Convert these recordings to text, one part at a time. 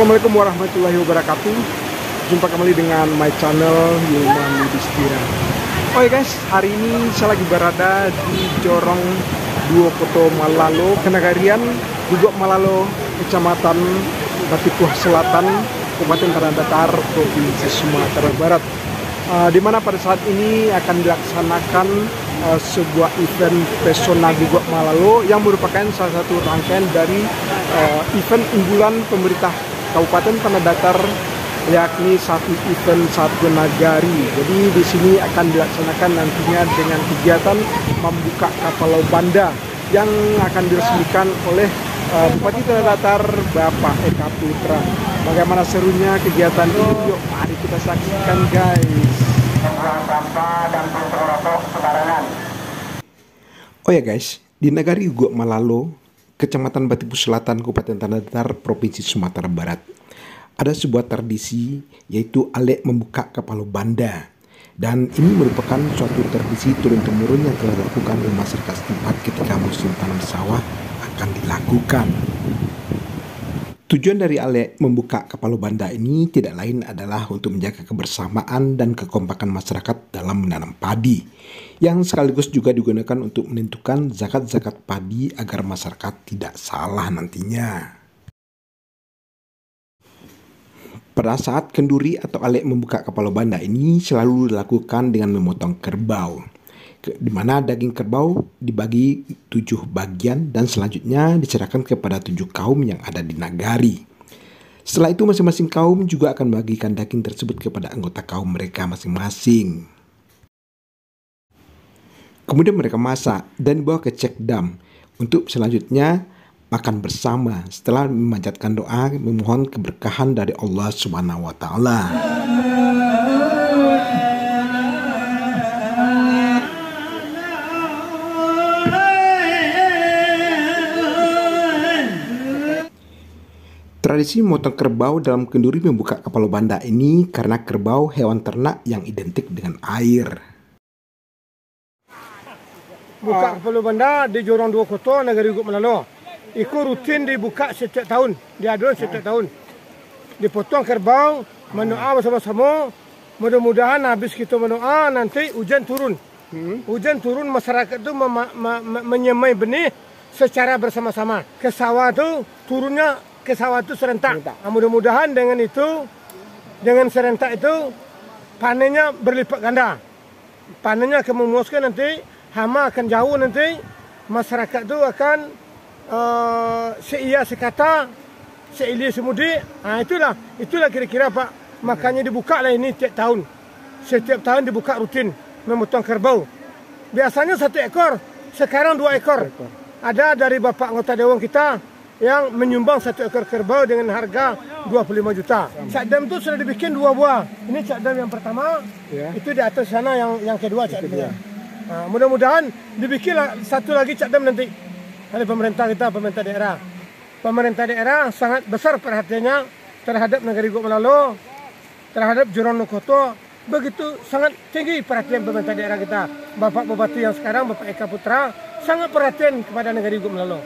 Assalamualaikum warahmatullahi wabarakatuh. Jumpa kembali dengan my channel Hilman Yudhistira. Oke guys, hari ini saya lagi berada di Jorong Duokoto Malalo, Kenagarian Gugok Malalo, Kecamatan Batipuh Selatan, Kabupaten Tanah Datar, Provinsi Sumatera Barat. Di mana pada saat ini akan dilaksanakan sebuah event Pesona Gugok Malalo yang merupakan salah satu rangkaian dari event unggulan pemerintah Kabupaten Tanah Datar, yakni satu event satu nagari. Jadi di sini akan dilaksanakan nantinya dengan kegiatan membuka kapal Banda yang akan diresmikan oleh Bupati Tanah Datar Bapak Eka Putra. Bagaimana serunya kegiatan ini? Yuk mari kita saksikan guys. Oh ya guys, di Nagari Gugok Malalo, Kecamatan Batipuh Selatan, Kabupaten Tanah Datar, Provinsi Sumatera Barat, ada sebuah tradisi yaitu alek membuka kapal Banda. Dan ini merupakan suatu tradisi turun-temurun yang telah dilakukan oleh masyarakat setempat ketika musim tanam sawah akan dilakukan. Tujuan dari alek membuka kapal Banda ini tidak lain adalah untuk menjaga kebersamaan dan kekompakan masyarakat dalam menanam padi, yang sekaligus juga digunakan untuk menentukan zakat-zakat padi agar masyarakat tidak salah nantinya. Pada saat kenduri atau alek membuka kapal Banda ini selalu dilakukan dengan memotong kerbau, di mana daging kerbau dibagi 7 bagian dan selanjutnya diserahkan kepada 7 kaum yang ada di nagari. Setelah itu masing-masing kaum juga akan membagikan daging tersebut kepada anggota kaum mereka masing-masing. Kemudian mereka masak dan dibawa ke cekdam untuk selanjutnya makan bersama setelah memanjatkan doa memohon keberkahan dari Allah Subhanahu wa taala. Tradisi memotong kerbau dalam kenduri membuka kapal Banda ini karena kerbau hewan ternak yang identik dengan air. Buka kapal Banda di Jorong Duokoto, Nagari Gugok Malalo. Itu rutin dibuka setiap tahun, diadakan setiap tahun. Dipotong kerbau, mendoa bersama-sama. Mudah-mudahan habis kita mendoa nanti hujan turun. Hujan turun, masyarakat itu menyemai benih secara bersama-sama. Ke sawah itu turunnya ke sawah itu serentak. Mudah-mudahan dengan itu, dengan serentak itu panennya berlipat ganda. Panennya akan memuaskan nanti, hama akan jauh nanti, masyarakat itu akan seia sekata, seili semudi. Itulah kira-kira Pak. Makanya dibuka lah ini tiap tahun. Setiap tahun dibuka rutin memotong kerbau. Biasanya 1 ekor, sekarang 2 ekor. Ada dari Bapak anggota dewan kita yang menyumbang 1 ekor kerbau dengan harga 25 juta. Cakdam itu sudah dibikin 2 buah. Ini cakdam yang pertama, itu di atas sana yang kedua cakdamnya. Nah, mudah-mudahan dibikinlah satu lagi cakdam nanti oleh pemerintah kita, pemerintah daerah. Pemerintah daerah sangat besar perhatiannya terhadap Nagari Gugok Malalo, terhadap Jorong Duokoto. Begitu sangat tinggi perhatian pemerintah daerah kita. Bapak Bupati yang sekarang, Bapak Eka Putra, sangat perhatian kepada Nagari Gugok Malalo.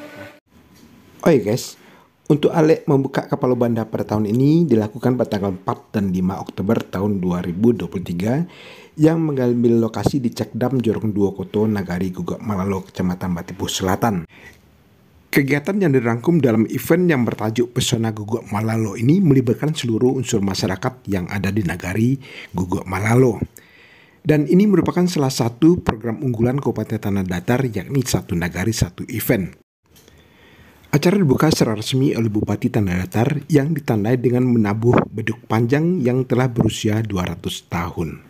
Oh ya guys, untuk alek membuka kapal Banda pada tahun ini dilakukan pada tanggal 4 dan 5 Oktober tahun 2023 yang mengambil lokasi di Cekdam Jorong Duokoto, Nagari Gugok Malalo, Kecamatan Batipuh Selatan. Kegiatan yang dirangkum dalam event yang bertajuk Pesona Gugok Malalo ini melibatkan seluruh unsur masyarakat yang ada di Nagari Gugok Malalo. Dan ini merupakan salah satu program unggulan Kabupaten Tanah Datar, yakni satu nagari satu event. Acara dibuka secara resmi oleh Bupati Tanah Datar yang ditandai dengan menabuh beduk panjang yang telah berusia 200 tahun.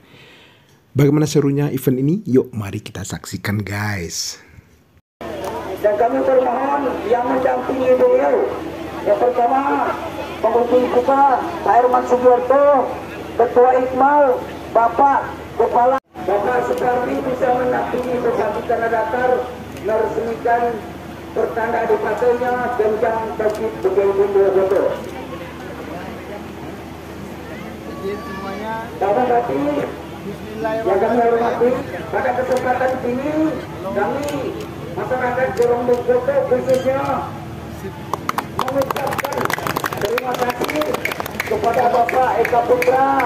Bagaimana serunya event ini? Yuk mari kita saksikan guys. Dan kami bermohon yang mendampingi beliau. Yang pertama, Penguji kita Pak Herman Sugiarto, Ketua Iqmal, Bapak Kepala. Bapak Sukarni bisa mendampingi Bupati Tanah Datar meresmikan pertanda di partainya Genjang Bukit Bukit Duokoto. Bapak Bupati yang kami hormati, pada kesempatan ini kami masyarakat Jorong Duokoto khususnya mengucapkan terima kasih kepada Bapak Eka Putra,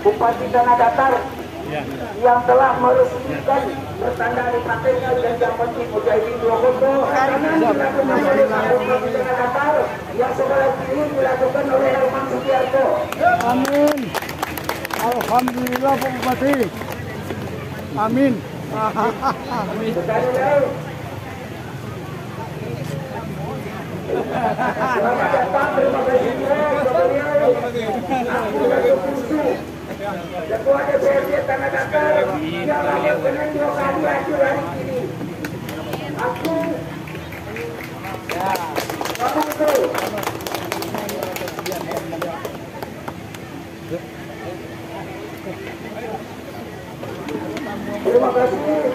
Bupati Tanah Datar, yang telah meresmikan bertanda di partainya dan Jampati Mujahidin Dwokoto yang dilakukan oleh Bupati Tanah Datar yang sebelah kiri dilakukan oleh Herman Sugiarto. Amin. Alhamdulillah Pak Bupati. Amin. Sekali lagi. Selamat datang, terima kasih kepada beliau. Aku Datuk Kusu, Ketua DPRD Tanah Datar yang lahir dengan 2 kali hancur hari ini. Aku kamu betul. Terima kasih.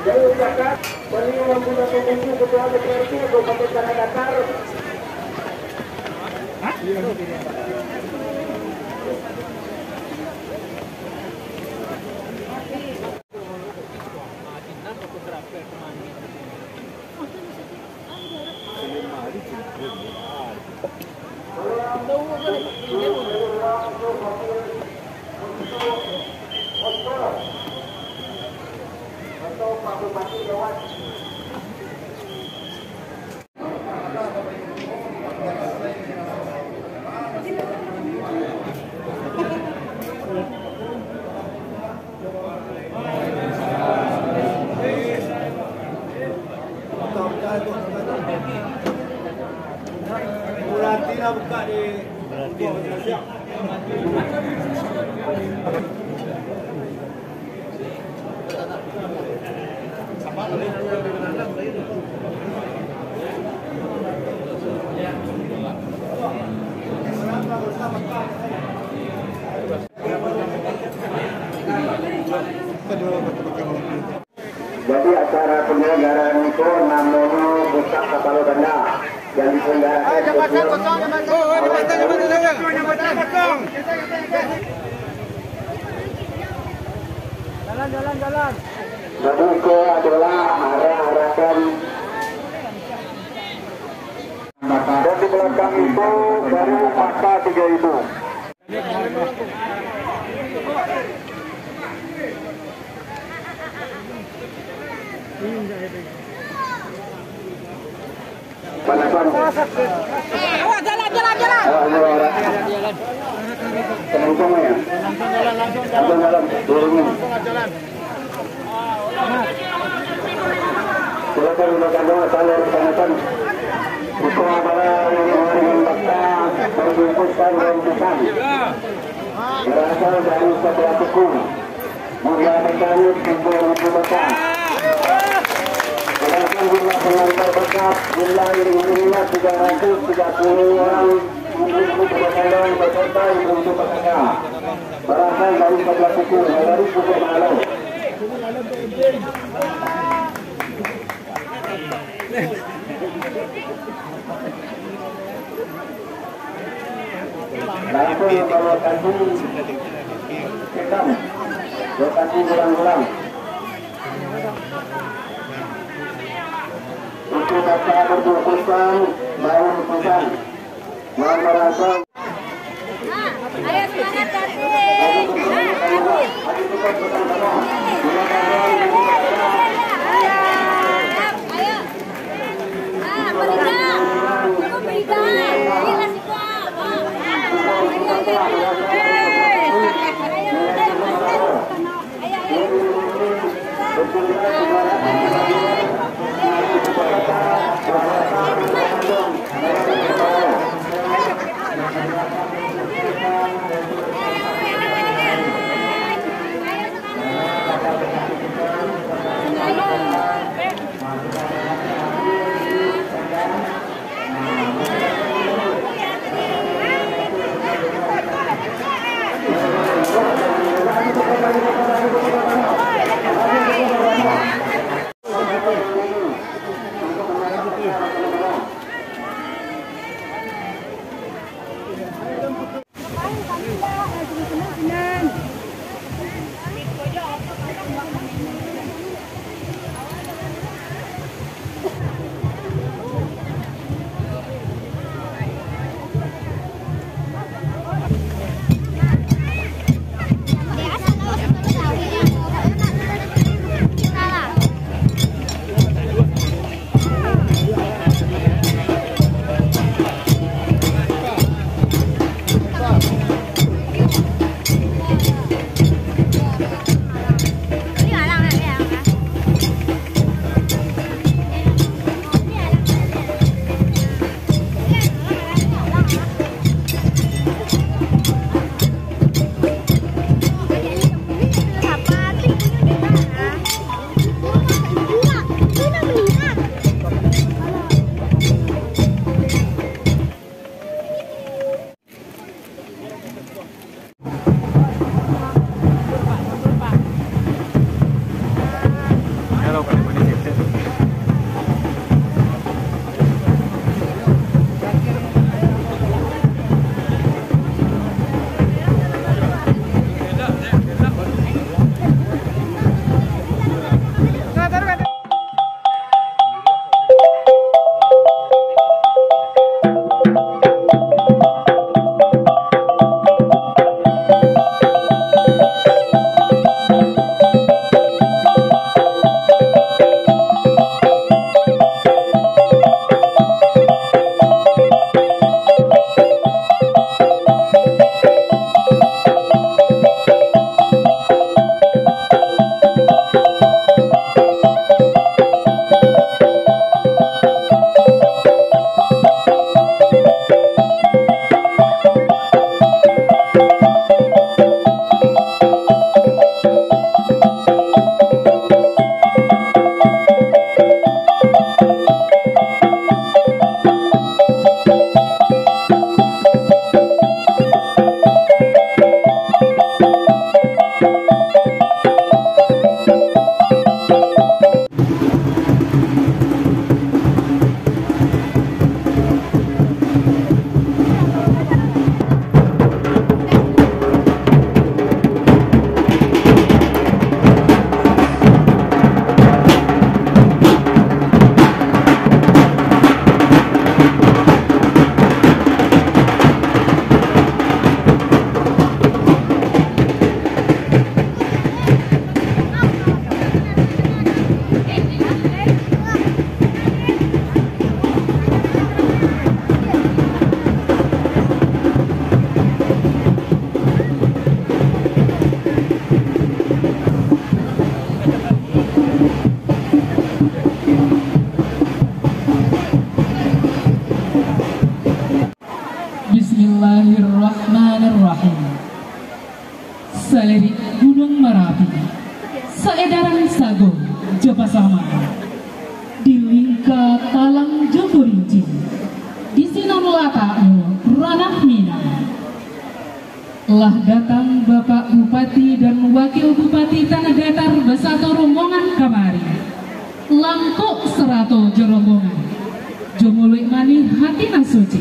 Saya ucapkan beliau yang punya Kusu, Ketua DPRD Kabupaten Tanah Datar. Atau Pak Bupati lewat. Berarti lah buka di siap. Jadi acara penyelenggaraan itu namanya Puncak Kapal Ganda yang diselenggarakan Jalan. Jadi itu adalah arah-arahkan dan di belakang itu baru Maka 3000. Panasan. Jalan. Langsung ya. Langsung jalan. Turunnya. Silakan gunakan doa salur panasan. Itu adalah yang bakta berbungkuskan rompisan. Berasal dari sebelah hukum. Mulia mekanik timbul rumpukan. Berasal jumlah pengantar berkat jumlah iring-iringnya 330 orang untuk berjalan berserta untuk pekerja. Berasal dari sebelah hukum dari hukum malam. Lalu kalau kasih sekam, lokasi ulang-ulang. Itu kata berbungkusan, baru berpesan, mau merasa. Ayo semangat Terima kasih. Japa sama di lingka talang Joko Rinci di sinon lata'u ranah mina lah datang Bapak Bupati dan Wakil Bupati Tanah Datar beserta rombongan kamari langkok serato jerombongan jomolek mani hati nasuci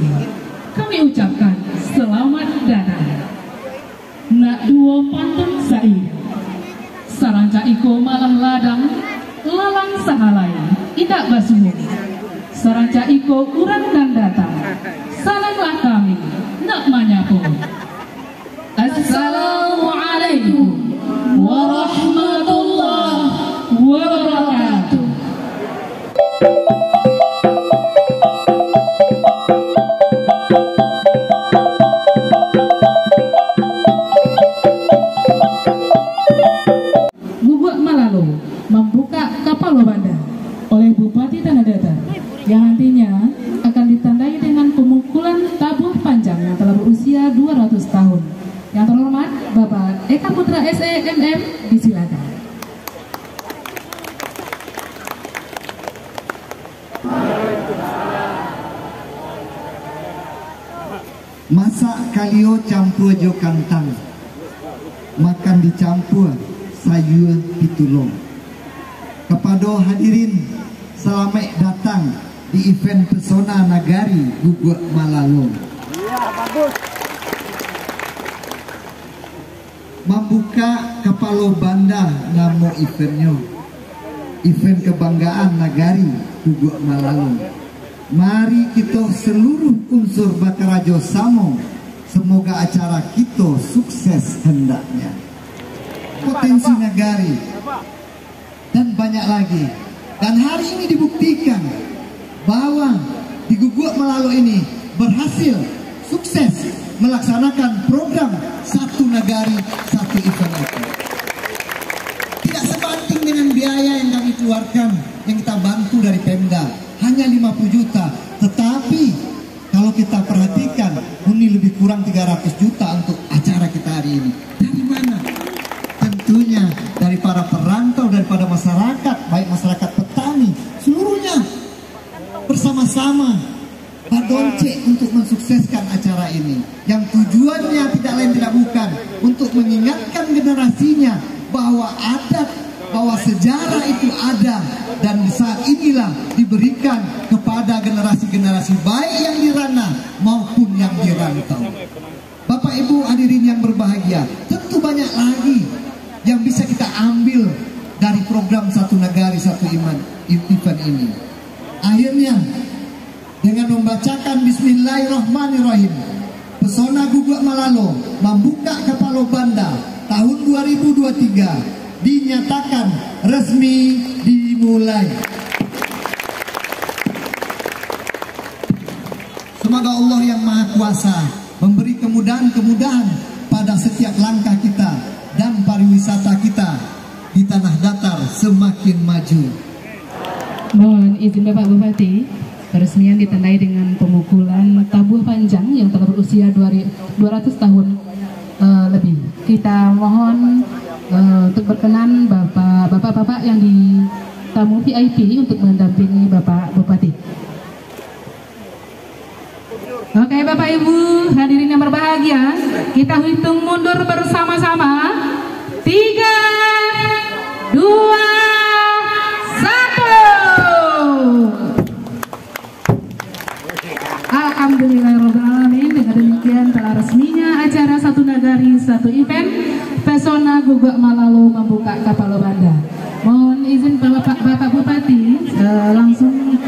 kami ucapkan selamat datang nak duo pantun sair saranca iko malah ladang lalang sahalai idak basumu saranca iko urang dan datang salanglah kami nak manyapo. Assalamualaikum warahmatullahi wabarakatuh. Membuka kapal Banda oleh Bupati Tanah Datar yang nantinya akan ditandai dengan pemukulan tabuh panjang yang telah berusia 200 tahun. Yang terhormat Bapak Eka Putra SEMM, disilakan. Masak kalio campur jo kantang, makan dicampur sayur pitulung. Kepada hadirin, selamat datang di event Pesona Nagari Guguk Malalung. Membuka Kapalo Banda nama eventnya, event kebanggaan Nagari Guguk Malalung. Mari kita seluruh unsur Bakarajo Samo, semoga acara kita sukses hendaknya. Potensi Nagari dan banyak lagi. Dan hari ini dibuktikan bahwa di Guguk Malalo ini berhasil sukses melaksanakan program satu nagari satu event itu. Tidak sebanding dengan biaya yang kami keluarkan, yang kita bantu dari Pemda, hanya 50 juta. Tetapi kalau kita perhatikan, ini lebih kurang 300 juta untuk acara kita hari ini. Dari mana? Tentunya dari para perantau, daripada masyarakat, baik masyarakat petani, seluruhnya bersama-sama berdonce untuk mensukseskan acara ini. Yang tujuannya tidak lain tidak bukan untuk mengingatkan generasinya bahwa adat, bahwa sejarah itu ada, dan saat inilah diberikan kepada generasi-generasi baik yang di ranah maupun yang di rantau. Bapak Ibu hadirin yang berbahagia, tentu banyak lagi yang bisa kita ambil dari program Satu Nagari Satu Iman event ini. Akhirnya dengan membacakan Bismillahirrahmanirrahim, Pesona Guguk Malalo membuka Kapalo Banda tahun 2023 dinyatakan resmi dimulai. Semoga Allah yang Maha Kuasa memberi kemudahan-kemudahan pada setiap langkah kita dan pariwisata kita di Tanah Datar semakin maju. Mohon izin Bapak Bupati, peresmian ditandai dengan pemukulan tabuh panjang yang telah berusia 200 tahun lebih. Kita mohon untuk berkenan bapak-bapak yang di tamu VIP untuk mendampingi Bapak Bupati. Oke Bapak Ibu hadirin yang berbahagia, kita hitung mundur bersama-sama. 3, 2, 1. Alhamdulillahirrahmanirrahim. Dengan demikian telah resminya acara Satu Nagari Satu Event Pesona Guguk Malalo membuka Kapalo Banda. Mohon izin Bapak Bupati langsung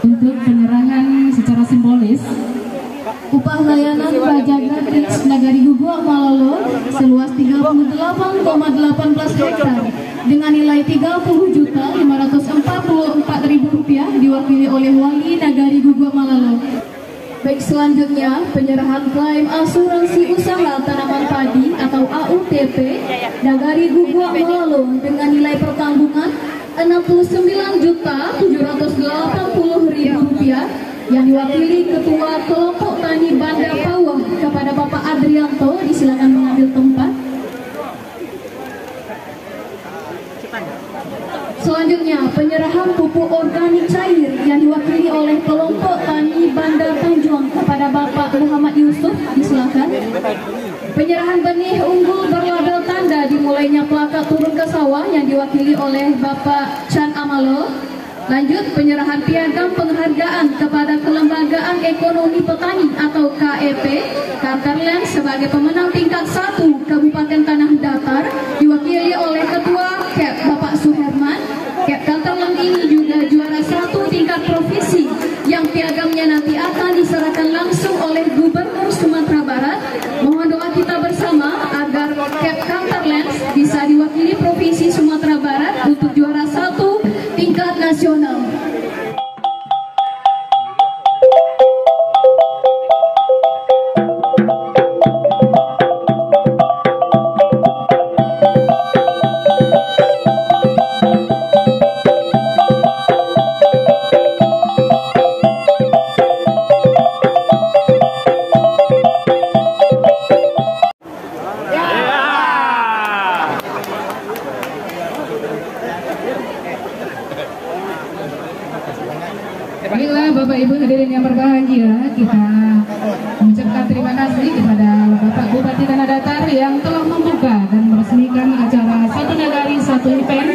untuk penyerahan secara simbolis upah layanan pajak gratis Nagari Guguk Malalo seluas 38,18 hektar dengan nilai Rp30.544.000 diwakili oleh Wali Nagari Guguk Malalo. Baik, selanjutnya penyerahan klaim asuransi usaha tanaman padi atau AUTP Nagari Guguk Malalo dengan nilai pertanggungan Rp69.780.000 yang diwakili Ketua Kelompok Tani Banda Pawah kepada Bapak Adrianto. Disilakan mengambil tempat. Selanjutnya, penyerahan pupuk organik cair yang diwakili oleh kelompok tani Bandar Tanjung kepada Bapak Muhammad Yusuf, disilakan. Penyerahan benih unggul berlabel tanda dimulainya plakat turun ke sawah yang diwakili oleh Bapak Chan Amalo. Lanjut, penyerahan piagam penghargaan kepada Kelembagaan Ekonomi Petani atau KEP Kanterland sebagai pemenang tingkat 1 Kabupaten Tanah Datar diwakili oleh Ketua KEP Bapak Suherman. KEP Kanterland ini juga juara 1 tingkat provinsi yang piagamnya nanti akan diserahkan langsung oleh Gubernur Sumatera Barat. Mohon doa kita bersama agar KEP Kanterland bisa diwakili Provinsi Sumatera Barat untuk juara 1 tingkat nasional. Baiklah Bapak Ibu hadirin yang berbahagia, kita mengucapkan terima kasih kepada Bapak Bupati Tanah Datar yang telah membuka dan meresmikan acara Satu Nagari Satu Event.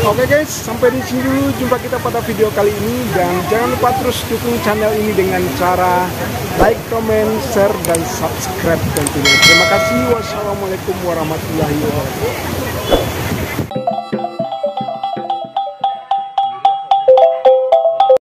Oke guys, sampai di sini dulu jumpa kita pada video kali ini, dan jangan lupa terus dukung channel ini dengan cara like, comment, share, dan subscribe tentunya. Terima kasih. Wassalamualaikum warahmatullahi wabarakatuh.